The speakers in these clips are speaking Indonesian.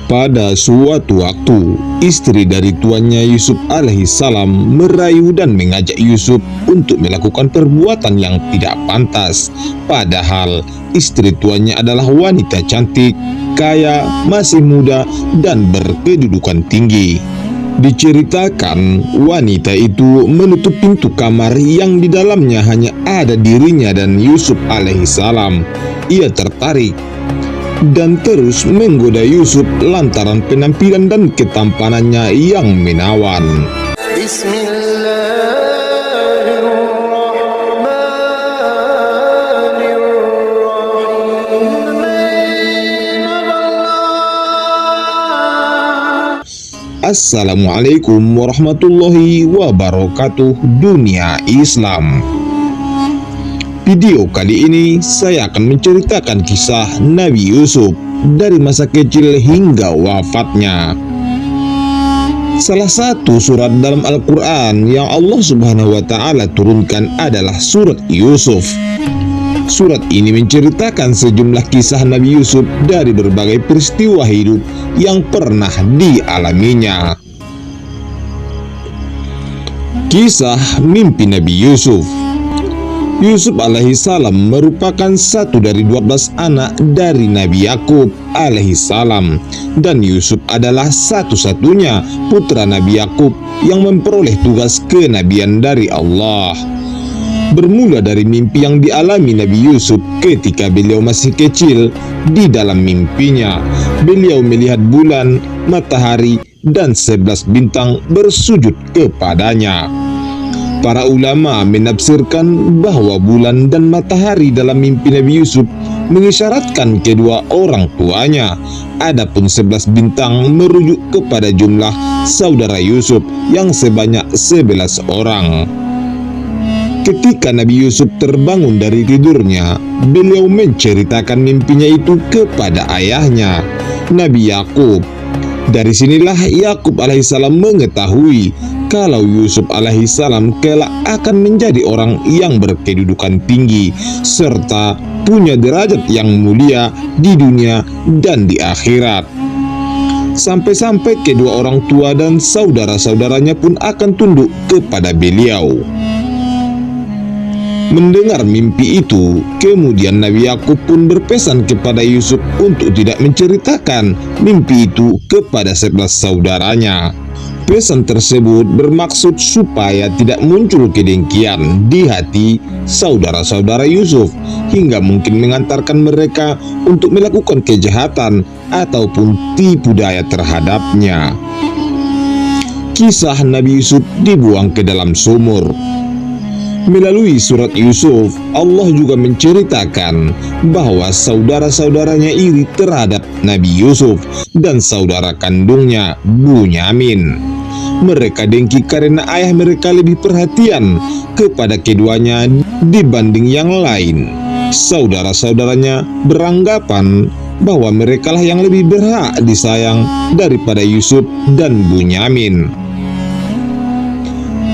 Pada suatu waktu, istri dari tuannya Yusuf alaihissalam merayu dan mengajak Yusuf untuk melakukan perbuatan yang tidak pantas. Padahal istri tuannya adalah wanita cantik, kaya, masih muda, dan berkedudukan tinggi. Diceritakan wanita itu menutup pintu kamar yang di dalamnya hanya ada dirinya dan Yusuf alaihissalam. Ia tertarik dan terus menggoda Yusuf lantaran penampilan dan ketampanannya yang menawan. Assalamualaikum warahmatullahi wabarakatuh, dunia Islam. Video kali ini saya akan menceritakan kisah Nabi Yusuf dari masa kecil hingga wafatnya. Salah satu surat dalam Al-Quran yang Allah Subhanahu wa Ta'ala turunkan adalah surat Yusuf. Surat ini menceritakan sejumlah kisah Nabi Yusuf dari berbagai peristiwa hidup yang pernah dialaminya. Kisah mimpi Nabi Yusuf. Yusuf alaihissalam merupakan satu dari 12 anak dari Nabi Yakub alaihissalam, dan Yusuf adalah satu-satunya putra Nabi Yakub yang memperoleh tugas kenabian dari Allah. Bermula dari mimpi yang dialami Nabi Yusuf ketika beliau masih kecil. Di dalam mimpinya, beliau melihat bulan, matahari, dan 11 bintang bersujud kepadanya. Para ulama menafsirkan bahwa bulan dan matahari dalam mimpi Nabi Yusuf mengisyaratkan kedua orang tuanya. Adapun 11 bintang merujuk kepada jumlah saudara Yusuf yang sebanyak 11 orang. Ketika Nabi Yusuf terbangun dari tidurnya, beliau menceritakan mimpinya itu kepada ayahnya, Nabi Yakub. Dari sinilah Yakub alaihissalam mengetahui kalau Yusuf alaihissalam kelak akan menjadi orang yang berkedudukan tinggi serta punya derajat yang mulia di dunia dan di akhirat. Sampai-sampai kedua orang tua dan saudara-saudaranya pun akan tunduk kepada beliau. Mendengar mimpi itu, kemudian Nabi Yakub pun berpesan kepada Yusuf untuk tidak menceritakan mimpi itu kepada 11 saudaranya. Pesan tersebut bermaksud supaya tidak muncul kedengkian di hati saudara-saudara Yusuf hingga mungkin mengantarkan mereka untuk melakukan kejahatan ataupun tipu daya terhadapnya. Kisah Nabi Yusuf dibuang ke dalam sumur. Melalui surat Yusuf, Allah juga menceritakan bahwa saudara-saudaranya iri terhadap Nabi Yusuf dan saudara kandungnya Bunyamin. Mereka dengki karena ayah mereka lebih perhatian kepada keduanya dibanding yang lain. Saudara-saudaranya beranggapan bahwa merekalah yang lebih berhak disayang daripada Yusuf dan Bunyamin.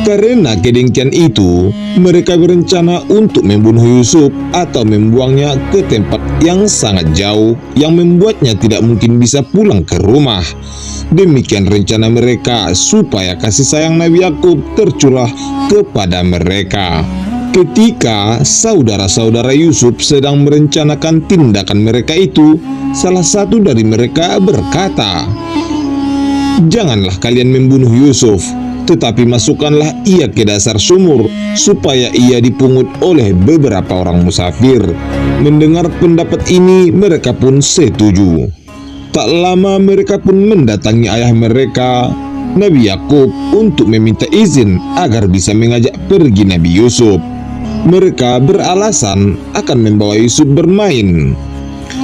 Karena kedengkian itu, mereka berencana untuk membunuh Yusuf atau membuangnya ke tempat yang sangat jauh yang membuatnya tidak mungkin bisa pulang ke rumah. Demikian rencana mereka supaya kasih sayang Nabi Yakub tercurah kepada mereka. Ketika saudara-saudara Yusuf sedang merencanakan tindakan mereka itu, salah satu dari mereka berkata, "Janganlah kalian membunuh Yusuf, tetapi masukkanlah ia ke dasar sumur supaya ia dipungut oleh beberapa orang musafir." Mendengar pendapat ini, mereka pun setuju. Tak lama mereka pun mendatangi ayah mereka, Nabi Yakub, untuk meminta izin agar bisa mengajak pergi Nabi Yusuf. Mereka beralasan akan membawa Yusuf bermain.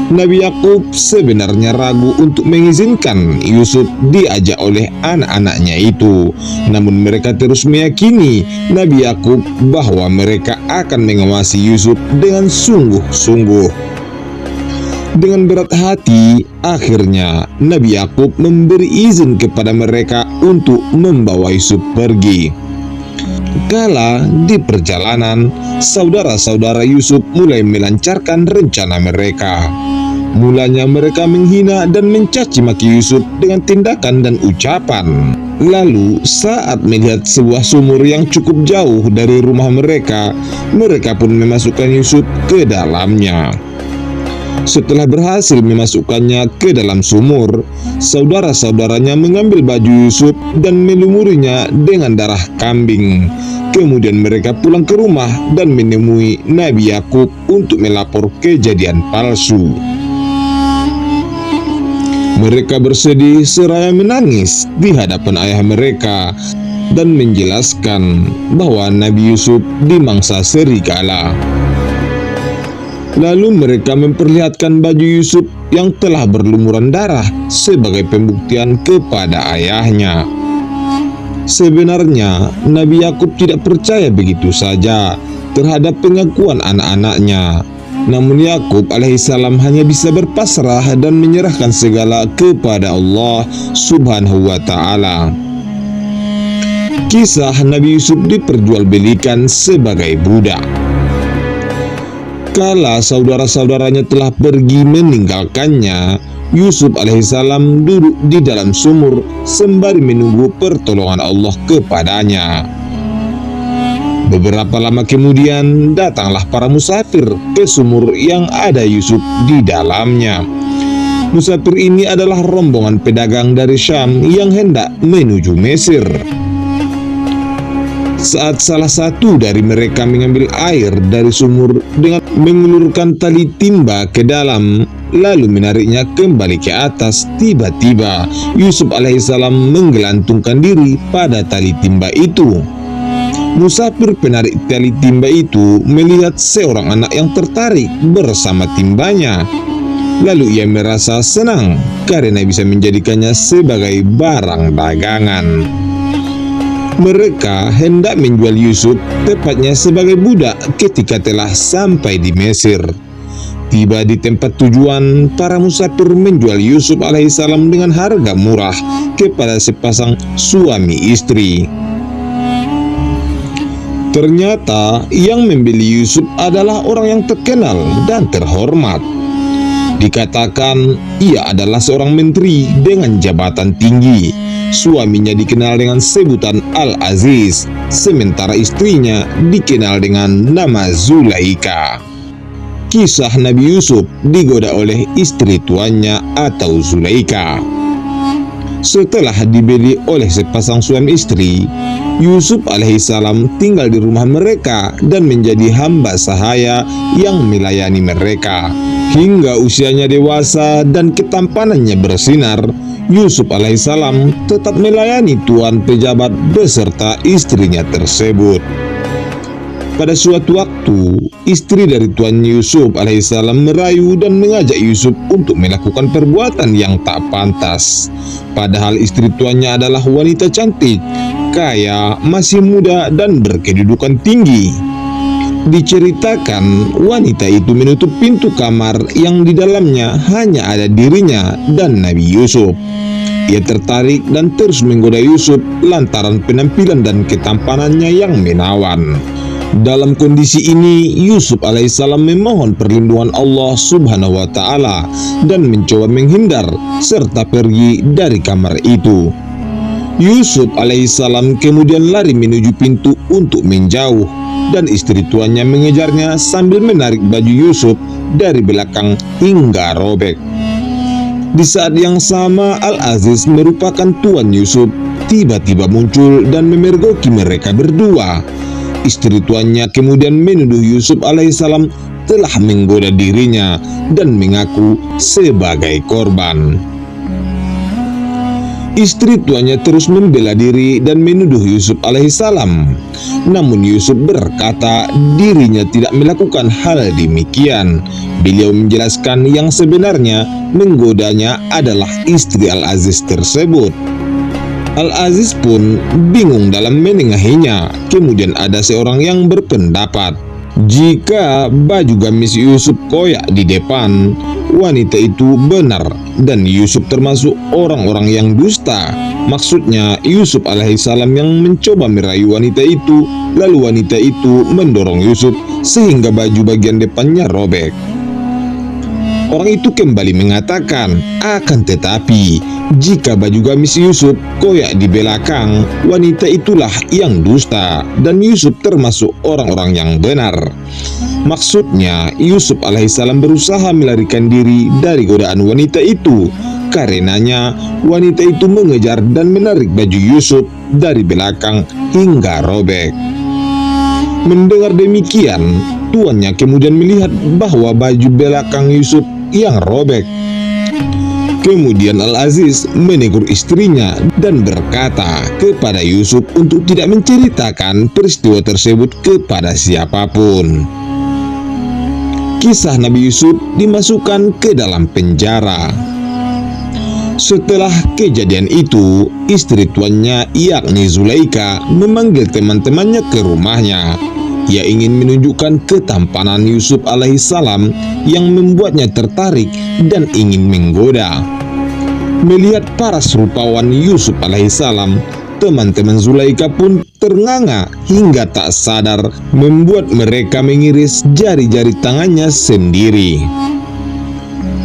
Nabi Yakub sebenarnya ragu untuk mengizinkan Yusuf diajak oleh anak-anaknya itu. Namun mereka terus meyakini Nabi Yakub bahwa mereka akan mengawasi Yusuf dengan sungguh-sungguh. Dengan berat hati, akhirnya Nabi Yakub memberi izin kepada mereka untuk membawa Yusuf pergi. Kala di perjalanan, saudara-saudara Yusuf mulai melancarkan rencana mereka. Mulanya mereka menghina dan mencaci maki Yusuf dengan tindakan dan ucapan. Lalu saat melihat sebuah sumur yang cukup jauh dari rumah mereka, mereka pun memasukkan Yusuf ke dalamnya. Setelah berhasil memasukkannya ke dalam sumur, saudara-saudaranya mengambil baju Yusuf dan melumurinya dengan darah kambing. Kemudian mereka pulang ke rumah dan menemui Nabi Yakub untuk melapor kejadian palsu. Mereka bersedih seraya menangis di hadapan ayah mereka dan menjelaskan bahwa Nabi Yusuf dimangsa serigala. Lalu mereka memperlihatkan baju Yusuf yang telah berlumuran darah sebagai pembuktian kepada ayahnya. Sebenarnya Nabi Yakub tidak percaya begitu saja terhadap pengakuan anak-anaknya. Namun Yakub alaihissalam hanya bisa berpasrah dan menyerahkan segala kepada Allah subhanahu wa ta'ala. Kisah Nabi Yusuf diperjualbelikan sebagai budak. Kala saudara-saudaranya telah pergi meninggalkannya, Yusuf alaihissalam duduk di dalam sumur sembari menunggu pertolongan Allah kepadanya. Beberapa lama kemudian datanglah para musafir ke sumur yang ada Yusuf di dalamnya. Musafir ini adalah rombongan pedagang dari Syam yang hendak menuju Mesir. Saat salah satu dari mereka mengambil air dari sumur dengan mengulurkan tali timba ke dalam, lalu menariknya kembali ke atas, tiba-tiba Yusuf alaihissalam menggelantungkan diri pada tali timba itu. Musafir penarik tali timba itu melihat seorang anak yang tertarik bersama timbanya. Lalu ia merasa senang karena bisa menjadikannya sebagai barang dagangan. Mereka hendak menjual Yusuf tepatnya sebagai budak ketika telah sampai di Mesir. Tiba di tempat tujuan, para musafir menjual Yusuf alaihissalam dengan harga murah kepada sepasang suami istri. Ternyata yang membeli Yusuf adalah orang yang terkenal dan terhormat. Dikatakan ia adalah seorang menteri dengan jabatan tinggi. Suaminya dikenal dengan sebutan Al-Aziz, sementara istrinya dikenal dengan nama Zulaika. Kisah Nabi Yusuf digoda oleh istri tuannya atau Zulaika. Setelah dibeli oleh sepasang suami istri, Yusuf alaihissalam tinggal di rumah mereka dan menjadi hamba sahaya yang melayani mereka. Hingga usianya dewasa dan ketampanannya bersinar, Yusuf alaihissalam tetap melayani tuan pejabat beserta istrinya tersebut. Pada suatu waktu, istri dari tuan Yusuf alaihissalam merayu dan mengajak Yusuf untuk melakukan perbuatan yang tak pantas. Padahal istri tuannya adalah wanita cantik, kaya, masih muda, dan berkedudukan tinggi. Diceritakan wanita itu menutup pintu kamar yang di dalamnya hanya ada dirinya dan Nabi Yusuf. Ia tertarik dan terus menggoda Yusuf lantaran penampilan dan ketampanannya yang menawan. Dalam kondisi ini, Yusuf alaihissalam memohon perlindungan Allah subhanahu wa ta'ala dan mencoba menghindar serta pergi dari kamar itu. Yusuf alaihissalam kemudian lari menuju pintu untuk menjauh dan istri tuannya mengejarnya sambil menarik baju Yusuf dari belakang hingga robek. Di saat yang sama, Al-Aziz merupakan tuan Yusuf tiba-tiba muncul dan memergoki mereka berdua. Istri tuannya kemudian menuduh Yusuf alaihissalam telah menggoda dirinya dan mengaku sebagai korban. Istri tuannya terus membela diri dan menuduh Yusuf alaihissalam. Namun Yusuf berkata dirinya tidak melakukan hal demikian. Beliau menjelaskan yang sebenarnya menggodanya adalah istri Al-Aziz tersebut. Al-Aziz pun bingung dalam menengahinya. Kemudian ada seorang yang berpendapat jika baju gamis Yusuf koyak di depan, wanita itu benar dan Yusuf termasuk orang-orang yang dusta. Maksudnya Yusuf alaihissalam yang mencoba merayu wanita itu, lalu wanita itu mendorong Yusuf sehingga baju bagian depannya robek. Orang itu kembali mengatakan, akan tetapi jika baju gamis Yusuf koyak di belakang, wanita itulah yang dusta dan Yusuf termasuk orang-orang yang benar. Maksudnya Yusuf alaihissalam berusaha melarikan diri dari godaan wanita itu. Karenanya wanita itu mengejar dan menarik baju Yusuf dari belakang hingga robek. Mendengar demikian, tuannya kemudian melihat bahwa baju belakang Yusuf yang robek. Kemudian Al-Aziz menegur istrinya dan berkata kepada Yusuf untuk tidak menceritakan peristiwa tersebut kepada siapapun. Kisah Nabi Yusuf dimasukkan ke dalam penjara. Setelah kejadian itu, istri tuannya yakni Zulaika memanggil teman-temannya ke rumahnya. Ia ingin menunjukkan ketampanan Yusuf alaihissalam yang membuatnya tertarik dan ingin menggoda. Melihat paras rupawan Yusuf alaihissalam, teman-teman Zulaika pun ternganga hingga tak sadar, membuat mereka mengiris jari-jari tangannya sendiri.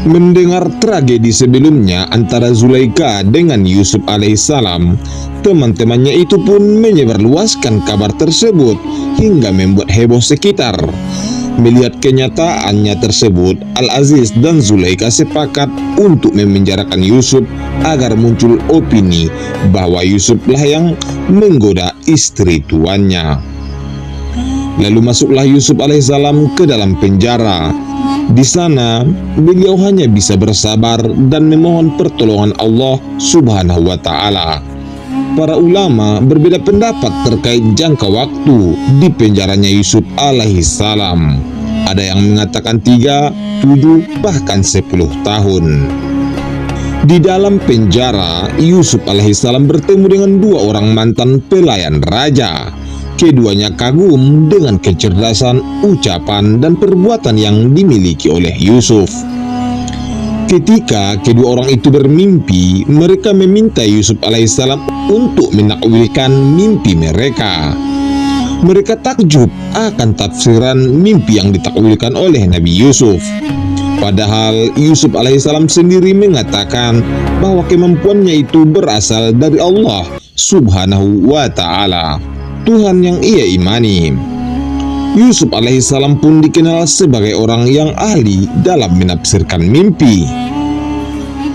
Mendengar tragedi sebelumnya antara Zulaika dengan Yusuf alaihissalam, teman-temannya itu pun menyebarluaskan kabar tersebut hingga membuat heboh sekitar. Melihat kenyataannya tersebut, Al-Aziz dan Zulaika sepakat untuk memenjarakan Yusuf agar muncul opini bahwa Yusuflah yang menggoda istri tuannya. Lalu masuklah Yusuf alaihissalam ke dalam penjara. Di sana, beliau hanya bisa bersabar dan memohon pertolongan Allah Subhanahu wa Ta'ala. Para ulama berbeda pendapat terkait jangka waktu di penjaranya Yusuf alaihissalam. Ada yang mengatakan 3, 7, bahkan 10 tahun. Di dalam penjara, Yusuf alaihissalam bertemu dengan 2 orang mantan pelayan raja. Keduanya kagum dengan kecerdasan, ucapan, dan perbuatan yang dimiliki oleh Yusuf. Ketika kedua orang itu bermimpi, mereka meminta Yusuf alaihissalam untuk menakwilkan mimpi mereka. Mereka takjub akan tafsiran mimpi yang ditakwilkan oleh Nabi Yusuf. Padahal Yusuf alaihissalam sendiri mengatakan bahwa kemampuannya itu berasal dari Allah Subhanahu wa Ta'ala, Tuhan yang ia imani. Yusuf alaihissalam pun dikenal sebagai orang yang ahli dalam menafsirkan mimpi.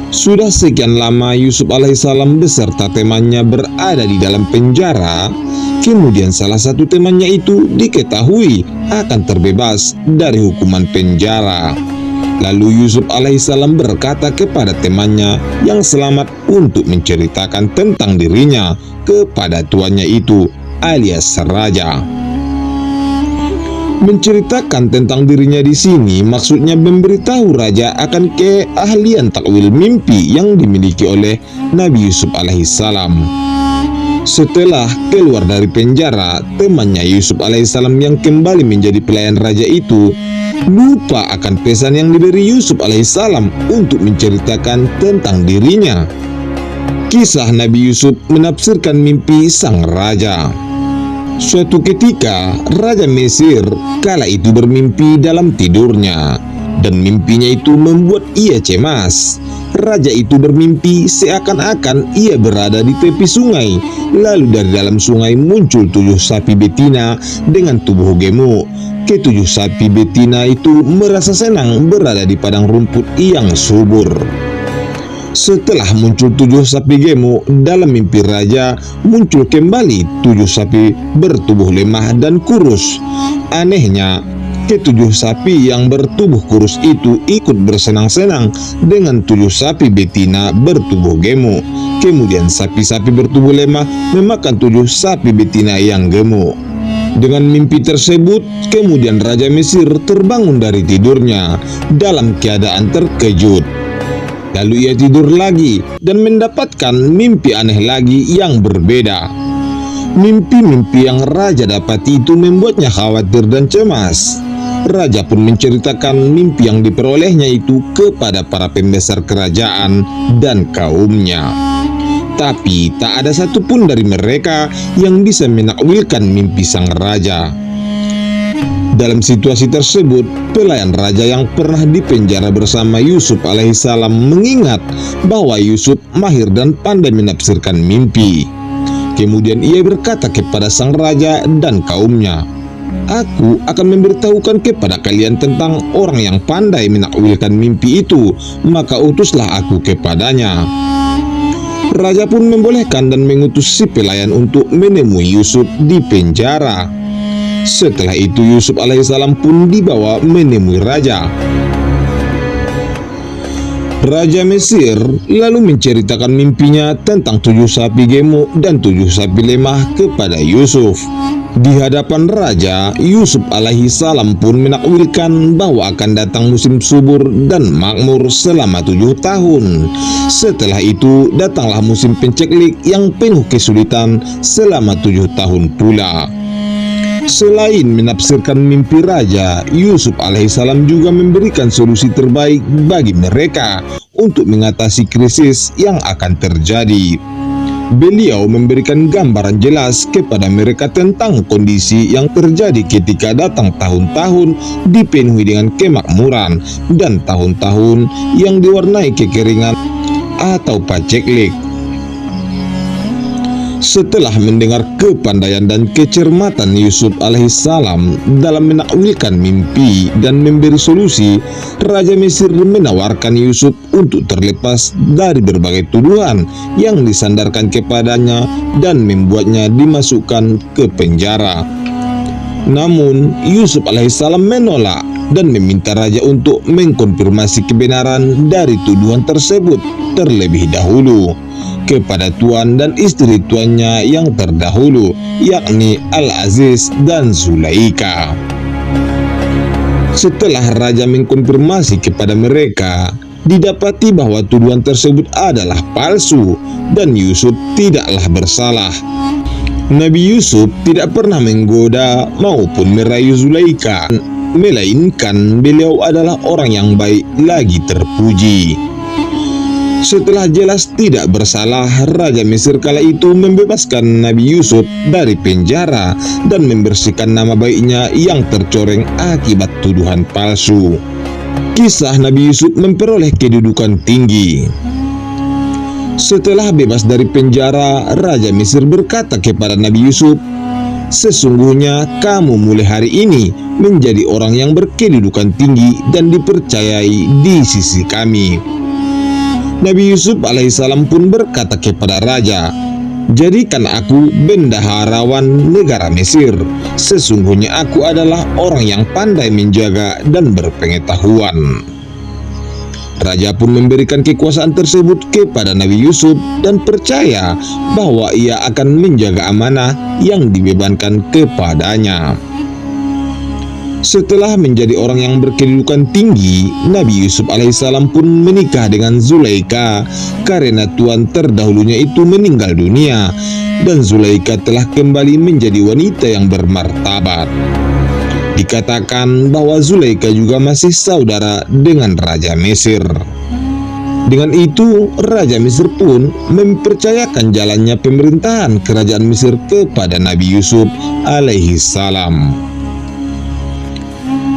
Sudah sekian lama Yusuf alaihissalam beserta temannya berada di dalam penjara. Kemudian salah satu temannya itu diketahui akan terbebas dari hukuman penjara. Lalu Yusuf alaihissalam berkata kepada temannya yang selamat untuk menceritakan tentang dirinya kepada tuannya itu, alias raja. Menceritakan tentang dirinya di sini maksudnya memberitahu raja akan keahlian takwil mimpi yang dimiliki oleh Nabi Yusuf alaihissalam. Setelah keluar dari penjara, temannya Yusuf alaihissalam yang kembali menjadi pelayan raja itu lupa akan pesan yang diberi Yusuf alaihissalam untuk menceritakan tentang dirinya. Kisah Nabi Yusuf menafsirkan mimpi sang raja. Suatu ketika, Raja Mesir kala itu bermimpi dalam tidurnya, dan mimpinya itu membuat ia cemas. Raja itu bermimpi seakan-akan ia berada di tepi sungai. Lalu dari dalam sungai muncul 7 sapi betina dengan tubuh gemuk. Ketujuh sapi betina itu merasa senang berada di padang rumput yang subur. Setelah muncul 7 sapi gemuk, dalam mimpi raja muncul kembali 7 sapi bertubuh lemah dan kurus. Anehnya, ke-7 sapi yang bertubuh kurus itu ikut bersenang-senang dengan 7 sapi betina bertubuh gemuk. Kemudian sapi-sapi bertubuh lemah memakan 7 sapi betina yang gemuk. Dengan mimpi tersebut, kemudian Raja Mesir terbangun dari tidurnya dalam keadaan terkejut. Lalu ia tidur lagi dan mendapatkan mimpi aneh lagi yang berbeda. Mimpi-mimpi yang raja dapati itu membuatnya khawatir dan cemas. Raja pun menceritakan mimpi yang diperolehnya itu kepada para pembesar kerajaan dan kaumnya. Tapi tak ada satupun dari mereka yang bisa menakwilkan mimpi sang raja. Dalam situasi tersebut, pelayan raja yang pernah dipenjara bersama Yusuf alaihissalam mengingat bahwa Yusuf mahir dan pandai menafsirkan mimpi. Kemudian ia berkata kepada sang raja dan kaumnya, "Aku akan memberitahukan kepada kalian tentang orang yang pandai menakwilkan mimpi itu, maka utuslah aku kepadanya." Raja pun membolehkan dan mengutus si pelayan untuk menemui Yusuf di penjara. Setelah itu Yusuf alaihissalam pun dibawa menemui raja. Raja Mesir lalu menceritakan mimpinya tentang 7 sapi gemuk dan 7 sapi lemah kepada Yusuf. Di hadapan raja, Yusuf alaihissalam pun menakwilkan bahwa akan datang musim subur dan makmur selama 7 tahun. Setelah itu datanglah musim penceklik yang penuh kesulitan selama 7 tahun pula. Selain menafsirkan mimpi raja, Yusuf alaihissalam juga memberikan solusi terbaik bagi mereka untuk mengatasi krisis yang akan terjadi. Beliau memberikan gambaran jelas kepada mereka tentang kondisi yang terjadi ketika datang tahun-tahun dipenuhi dengan kemakmuran dan tahun-tahun yang diwarnai kekeringan atau paceklik. Setelah mendengar kepandaian dan kecermatan Yusuf alaihissalam dalam menakwilkan mimpi dan memberi solusi, Raja Mesir menawarkan Yusuf untuk terlepas dari berbagai tuduhan yang disandarkan kepadanya dan membuatnya dimasukkan ke penjara. Namun Yusuf alaihissalam menolak dan meminta raja untuk mengkonfirmasi kebenaran dari tuduhan tersebut terlebih dahulu kepada tuan dan istri tuannya yang terdahulu, yakni Al-Aziz dan Zulaika. Setelah raja mengkonfirmasi kepada mereka, didapati bahwa tuduhan tersebut adalah palsu dan Yusuf tidaklah bersalah. Nabi Yusuf tidak pernah menggoda maupun merayu Zulaika, melainkan beliau adalah orang yang baik lagi terpuji. Setelah jelas tidak bersalah, Raja Mesir kala itu membebaskan Nabi Yusuf dari penjara dan membersihkan nama baiknya yang tercoreng akibat tuduhan palsu. Kisah Nabi Yusuf memperoleh kedudukan tinggi. Setelah bebas dari penjara, Raja Mesir berkata kepada Nabi Yusuf, "Sesungguhnya kamu mulai hari ini menjadi orang yang berkedudukan tinggi dan dipercayai di sisi kami." Nabi Yusuf alaihissalam pun berkata kepada raja, "Jadikan aku bendaharawan negara Mesir. Sesungguhnya aku adalah orang yang pandai menjaga dan berpengetahuan." Raja pun memberikan kekuasaan tersebut kepada Nabi Yusuf dan percaya bahwa ia akan menjaga amanah yang dibebankan kepadanya. Setelah menjadi orang yang berkedudukan tinggi, Nabi Yusuf alaihissalam pun menikah dengan Zulaika karena tuan terdahulunya itu meninggal dunia dan Zulaika telah kembali menjadi wanita yang bermartabat. Dikatakan bahwa Zulaika juga masih saudara dengan Raja Mesir. Dengan itu, Raja Mesir pun mempercayakan jalannya pemerintahan kerajaan Mesir kepada Nabi Yusuf alaihissalam.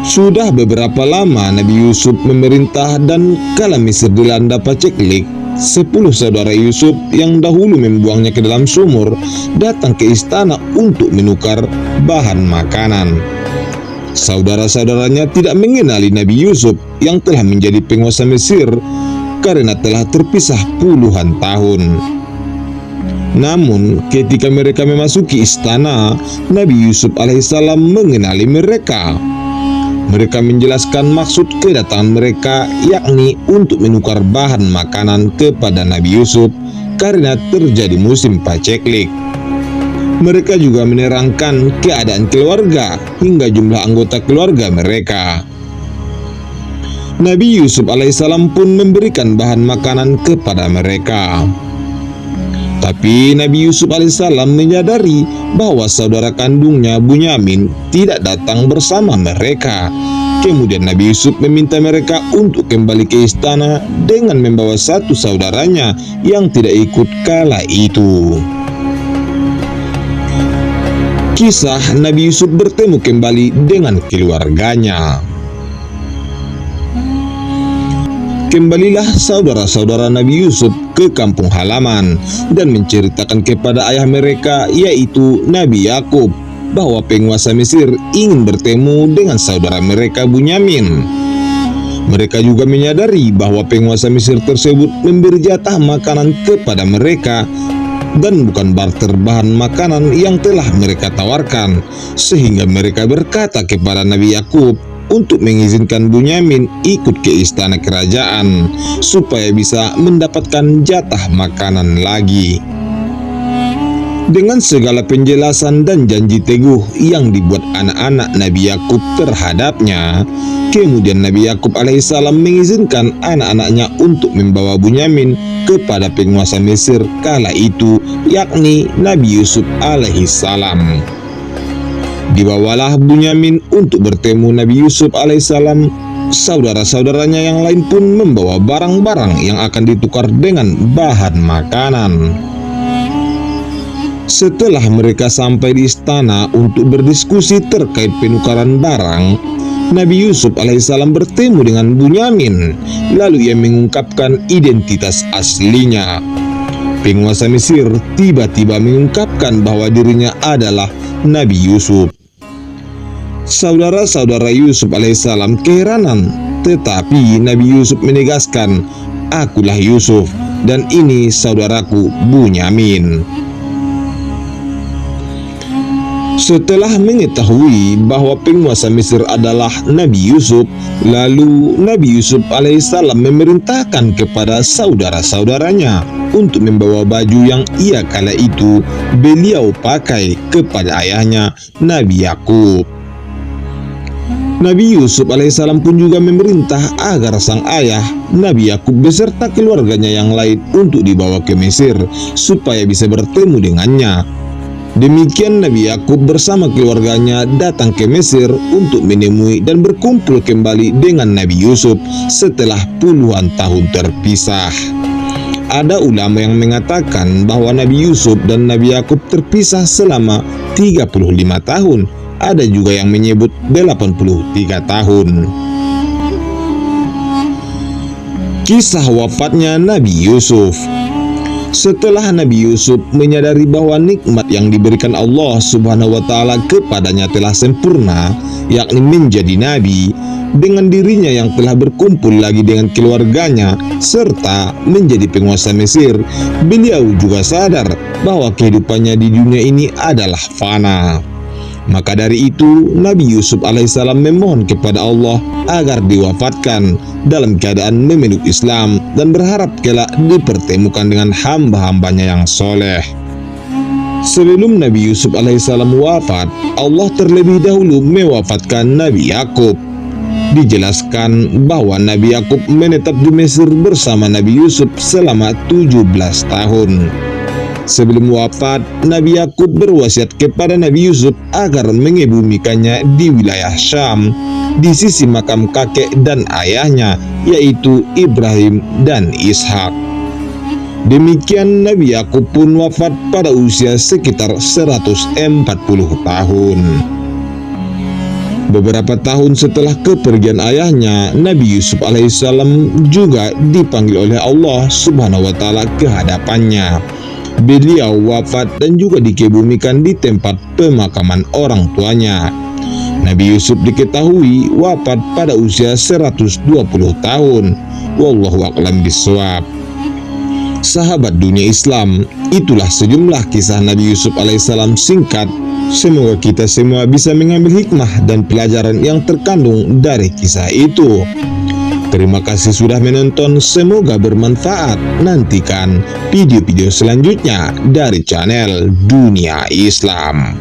Sudah beberapa lama Nabi Yusuf memerintah dan kala Mesir dilanda paceklik, 10 saudara Yusuf yang dahulu membuangnya ke dalam sumur datang ke istana untuk menukar bahan makanan. Saudara-saudaranya tidak mengenali Nabi Yusuf yang telah menjadi penguasa Mesir karena telah terpisah puluhan tahun. Namun ketika mereka memasuki istana, Nabi Yusuf alaihissalam mengenali mereka. Mereka menjelaskan maksud kedatangan mereka, yakni untuk menukar bahan makanan kepada Nabi Yusuf karena terjadi musim paceklik. Mereka juga menerangkan keadaan keluarga hingga jumlah anggota keluarga mereka. Nabi Yusuf alaihissalam pun memberikan bahan makanan kepada mereka. Tapi Nabi Yusuf alaihissalam menyadari bahwa saudara kandungnya Bunyamin tidak datang bersama mereka. Kemudian Nabi Yusuf meminta mereka untuk kembali ke istana dengan membawa satu saudaranya yang tidak ikut kala itu. Kisah Nabi Yusuf bertemu kembali dengan keluarganya. Kembalilah saudara-saudara Nabi Yusuf ke kampung halaman dan menceritakan kepada ayah mereka, yaitu Nabi Yakub, bahwa penguasa Mesir ingin bertemu dengan saudara mereka Bunyamin. Mereka juga menyadari bahwa penguasa Mesir tersebut memberi jatah makanan kepada mereka dan bukan barter bahan makanan yang telah mereka tawarkan, sehingga mereka berkata kepada Nabi Yakub untuk mengizinkan Bunyamin ikut ke istana kerajaan supaya bisa mendapatkan jatah makanan lagi. Dengan segala penjelasan dan janji teguh yang dibuat anak-anak Nabi Yakub terhadapnya, kemudian Nabi Yakub alaihissalam mengizinkan anak-anaknya untuk membawa Bunyamin kepada penguasa Mesir kala itu, yakni Nabi Yusuf alaihissalam. Dibawalah Bunyamin untuk bertemu Nabi Yusuf alaihissalam. Saudara-saudaranya yang lain pun membawa barang-barang yang akan ditukar dengan bahan makanan. Setelah mereka sampai di istana untuk berdiskusi terkait penukaran barang, Nabi Yusuf alaihissalam bertemu dengan Bunyamin, lalu ia mengungkapkan identitas aslinya. Penguasa Mesir tiba-tiba mengungkapkan bahwa dirinya adalah Nabi Yusuf. Saudara-saudara Yusuf alaihissalam keheranan, tetapi Nabi Yusuf menegaskan, "Akulah Yusuf dan ini saudaraku Bunyamin." Setelah mengetahui bahwa penguasa Mesir adalah Nabi Yusuf, lalu Nabi Yusuf alaihissalam memerintahkan kepada saudara-saudaranya untuk membawa baju yang ia kala itu beliau pakai kepada ayahnya Nabi Yakub. Nabi Yusuf alaihissalam pun juga memerintah agar sang ayah Nabi Yakub beserta keluarganya yang lain untuk dibawa ke Mesir supaya bisa bertemu dengannya. Demikian Nabi Yakub bersama keluarganya datang ke Mesir untuk menemui dan berkumpul kembali dengan Nabi Yusuf setelah puluhan tahun terpisah. Ada ulama yang mengatakan bahwa Nabi Yusuf dan Nabi Yakub terpisah selama 35 tahun. Ada juga yang menyebut 83 tahun. Kisah wafatnya Nabi Yusuf. Setelah Nabi Yusuf menyadari bahwa nikmat yang diberikan Allah Subhanahu wa Ta'ala kepadanya telah sempurna, yakni menjadi nabi, dengan dirinya yang telah berkumpul lagi dengan keluarganya serta menjadi penguasa Mesir, beliau juga sadar bahwa kehidupannya di dunia ini adalah fana. Maka dari itu Nabi Yusuf alaihissalam memohon kepada Allah agar diwafatkan dalam keadaan memeluk Islam dan berharap kelak dipertemukan dengan hamba-hambanya yang soleh. Sebelum Nabi Yusuf alaihissalam wafat, Allah terlebih dahulu mewafatkan Nabi Yakub. Dijelaskan bahwa Nabi Yakub menetap di Mesir bersama Nabi Yusuf selama 17 tahun. Sebelum wafat, Nabi Yakub berwasiat kepada Nabi Yusuf agar mengebumikannya di wilayah Syam, di sisi makam kakek dan ayahnya, yaitu Ibrahim dan Ishak. Demikian Nabi Yakub pun wafat pada usia sekitar 140 tahun. Beberapa tahun setelah kepergian ayahnya, Nabi Yusuf alaihissalam juga dipanggil oleh Allah Subhanahu wa Ta'ala ke hadapannya. Beliau wafat dan juga dikebumikan di tempat pemakaman orang tuanya. Nabi Yusuf diketahui wafat pada usia 120 tahun. Wallahu a'lam bishawab. Sahabat dunia Islam, itulah sejumlah kisah Nabi Yusuf alaihissalam singkat. Semoga kita semua bisa mengambil hikmah dan pelajaran yang terkandung dari kisah itu. Terima kasih sudah menonton, semoga bermanfaat. Nantikan video-video selanjutnya dari channel Dunia Islam.